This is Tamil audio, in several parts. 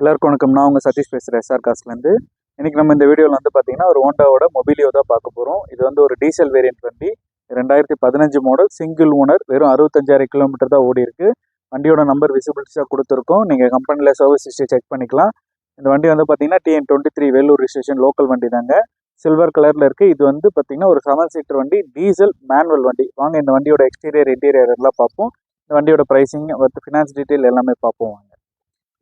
எல்லாருக்கும் வணக்கம். நான் உங்கள் சதீஷ் பேசுகிறேன் எஸ்ஆர் காஸ்ட்லேருந்து. இன்றைக்கி நம்ம இந்த வீடியோவில் வந்து பார்த்திங்கன்னா ஒரு ஹோண்டாவோட மொபிலியோ தான் பார்க்க போகிறோம். இது வந்து ஒரு டீசல் வேரியன்ட் வண்டி, 2015 மாடல், சிங்கிள் ஓனர், வெறும் 65,000 கிலோமீட்டர் தான் ஓடி இருக்குது. வண்டியோட நம்பர் விசிபிலிட்டிஸாக கொடுத்துருக்கோம். நீங்கள் கம்பெனியில் சர்வீஸ் ஹிஸ்ட்ரி செக் பண்ணிக்கலாம். இந்த வண்டி வந்து பார்த்திங்கன்னா TN23 வேலூர் ரிஜிஸ்ட்ரேஷன் லோக்கல் வண்டி தாங்க. சில்வர் கலரில் இருக்குது. இது வந்து பார்த்திங்கன்னா ஒரு 7 சீட்டர் வண்டி, டீசல் மேனுவல் வண்டி. வாங்க இந்த வண்டியோட எக்ஸ்டீரியர் இன்டீரியர் எல்லாம் பார்ப்போம். இந்த வண்டியோட ப்ரைஸிங் வித் ஃபினான்ஸ் டீட்டெயில் எல்லாமே பார்ப்போம். வாங்க.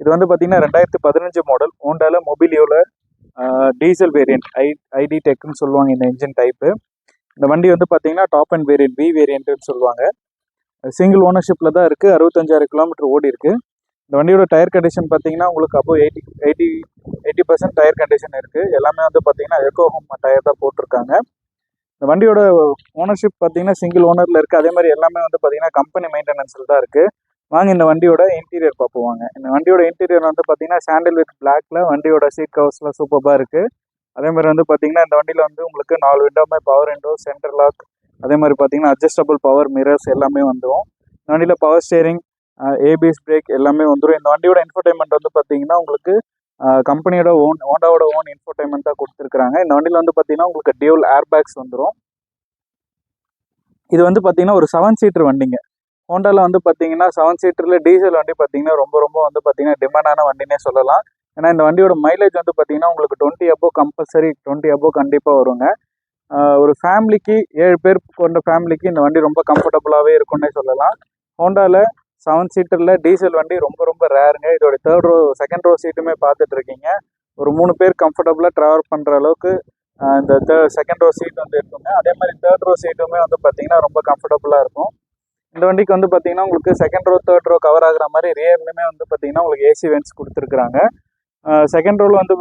இது வந்து பார்த்தீங்கன்னா 2015 மாடல் ஹோண்டாவில் மொபிலியோவில் டீசல் வேரியன்ட் ஐடி டெக்னு சொல்லுவாங்க இந்த இன்ஜின் டைப்பு. இந்த வண்டி வந்து பார்த்தீங்கன்னா டாப் அண்ட் வேரியன்ட் வி வேரியன்ட்னு சொல்லுவாங்க. சிங்கிள் ஓனர்ஷிப்பில் தான் இருக்குது. 65,000 கிலோமீட்டர் ஓடி இருக்குது. இந்த வண்டியோட டயர் கண்டிஷன் பார்த்தீங்கன்னா உங்களுக்கு அப்போ 80% டயர் கண்டிஷன் இருக்குது. எல்லாமே வந்து பார்த்தீங்கன்னா எக்கோ ஹோம் டயர் தான் போட்டிருக்காங்க. இந்த வண்டியோட ஓனர்ஷிப் பார்த்தீங்கன்னா சிங்கிள் ஓனரில் இருக்குது. அதே மாதிரி எல்லாமே வந்து பார்த்தீங்கன்னா கம்பெனி மெயின்டெனன்ஸில் தான் இருக்குது. வாங்க இந்த வண்டியோட இன்டீரியர் பார்ப்போம். இந்த வண்டியோட இன்டீரியர் வந்து பார்த்தீங்கன்னா சாண்டில் வித் பிளாக்ல வண்டியோட சீட் கவர்ஸ்லாம் சூப்பராக இருக்குது. அதே மாதிரி வந்து பார்த்தீங்கன்னா இந்த வண்டியில் வந்து உங்களுக்கு 4 விண்டோமே பவர் விண்டோ, சென்டர் லாக், அதே மாதிரி பார்த்தீங்கன்னா அட்ஜஸ்டபிள் பவர் மிரர்ஸ் எல்லாமே வந்துடும். இந்த வண்டியில் பவர் ஸ்டேரிங், ஏபிஎஸ் பிரேக் எல்லாமே வந்துடும். இந்த வண்டியோட இன்ஃபோடைன்மெண்ட் வந்து பார்த்தீங்கன்னா உங்களுக்கு கம்பெனியோட ஹோண்டாவோட ஓன் இன்ஃபோடைன்மெண்ட்டாக கொடுத்துருக்காங்க. இந்த வண்டியில் வந்து பார்த்தீங்கன்னா உங்களுக்கு டியூல் ஏர் பேக்ஸ் வந்துடும். இது வந்து பார்த்தீங்கன்னா ஒரு 7 சீட்டர் வண்டிங்க. ஹோண்டாவில் வந்து பார்த்தீங்கன்னா 7 சீட்டரில் டீசல் வண்டி பார்த்தீங்கன்னா ரொம்ப வந்து பார்த்தீங்கன்னா டிமாண்டான வண்டினே சொல்லலாம். ஏன்னா இந்த வண்டியோட மைலேஜ் வந்து பார்த்தீங்கன்னா உங்களுக்கு 20 above கம்பல்சரி, 20 above கண்டிப்பாக வருங்க. ஒரு ஃபேமிலிக்கு 7 பேர் கொண்ட ஃபேமிலிக்கு இந்த வண்டி ரொம்ப கம்ஃபர்டபுளாகவே இருக்குன்னே சொல்லலாம். ஹோண்டாவில் 7 சீட்டரில் டீசல் வண்டி ரொம்ப ரேருங்க. இதோட செகண்ட் ரோ சீட்டுமே பார்த்துட்டு இருக்கீங்க. ஒரு 3 பேர் கம்ஃபர்டபுளாக ட்ராவல் பண்ணுற அளவுக்கு இந்த செகண்ட் ரோ சீட் வந்து இருக்குங்க. அதே மாதிரி தேர்ட் ரோ சீட்டுமே வந்து பார்த்தீங்கன்னா ரொம்ப கம்ஃபர்டபுளாக இருக்கும். இந்த வண்டிக்கு வந்து பார்த்தீங்கன்னா உங்களுக்கு second row third row cover ஆகிற மாதிரி ரியர்லையுமே வந்து பார்த்தீங்கன்னா உங்களுக்கு ஏசி வென்ட்ஸ் கொடுத்துருக்குறாங்க. செகண்ட் ரோவில் வந்து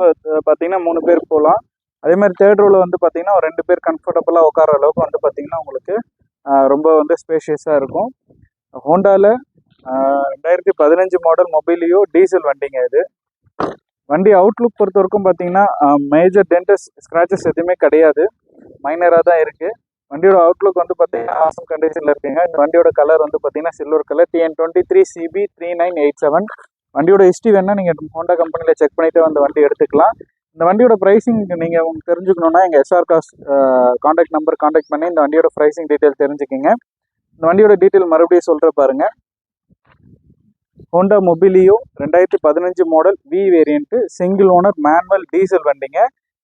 பார்த்தீங்கன்னா 3 பேர் போகலாம். அதே மாதிரி தேர்ட் ரோவில் வந்து பார்த்தீங்கன்னா ஒரு 2 பேர் கம்ஃபர்டபுளாக உட்கார அளவுக்கு வந்து பார்த்தீங்கன்னா உங்களுக்கு ரொம்ப வந்து ஸ்பேஷியஸாக இருக்கும். ஹோண்டாவில் 2015 மாடல் மொபிலியோ டீசல் வண்டிங்க இது. வண்டி அவுட்லுக் பொறுத்த வரைக்கும் பார்த்தீங்கன்னா மேஜர் டென்டஸ் ஸ்க்ராச்சஸ் எதுவுமே கிடையாது, மைனராக தான் இருக்குது. வண்டியோட அவுட்லுக் வந்து பார்த்தீங்கன்னா ஆசம் கண்டிஷனில் இருக்குங்க. இந்த வண்டியோட கலர் வந்து பார்த்தீங்கன்னா சில்வர் கலர், TN23 CB3987. வண்டியோட ஹிஸ்ட்ரி வேணால் நீங்கள் ஹோண்டா கம்பெனியில் செக் பண்ணிவிட்டு அந்த வண்டி எடுத்துக்கலாம். இந்த வண்டியோட ப்ரைஸிங் நீங்கள் உங்களுக்கு தெரிஞ்சுக்கணுன்னா எங்கள் எஸ்ஆர் காஸ்ட் காண்டாக்ட் நம்பர் காண்டாக்ட் பண்ணி இந்த வண்டியோட ப்ரைஸிங் டீட்டெயில் தெரிஞ்சுக்கிங்க. இந்த வண்டியோட டீட்டெயில் மறுபடியும் சொல்கிற பாருங்கள். Honda Mobilio 2015 model V variant, single owner, manual, diesel வண்டிங்க.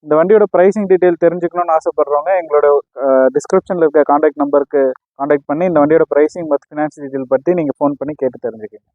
இந்த வண்டியோட ப்ரைஸிங் டீட்டெயில் தெரிஞ்சுக்கணும்னு ஆசைப்படுறவங்க எங்களோட டிஸ்கிரிப்ஷனில் இருக்க காண்டாக்ட் நம்பருக்கு காண்டாக்ட் பண்ணி இந்த வண்டியோட ப்ரைஸிங் மற்றும் ஃபினான்ஸ் டீட்டெயில் பற்றி நீங்கள் ஃபோன் பண்ணி கேட்டு தெரிஞ்சுக்கங்க.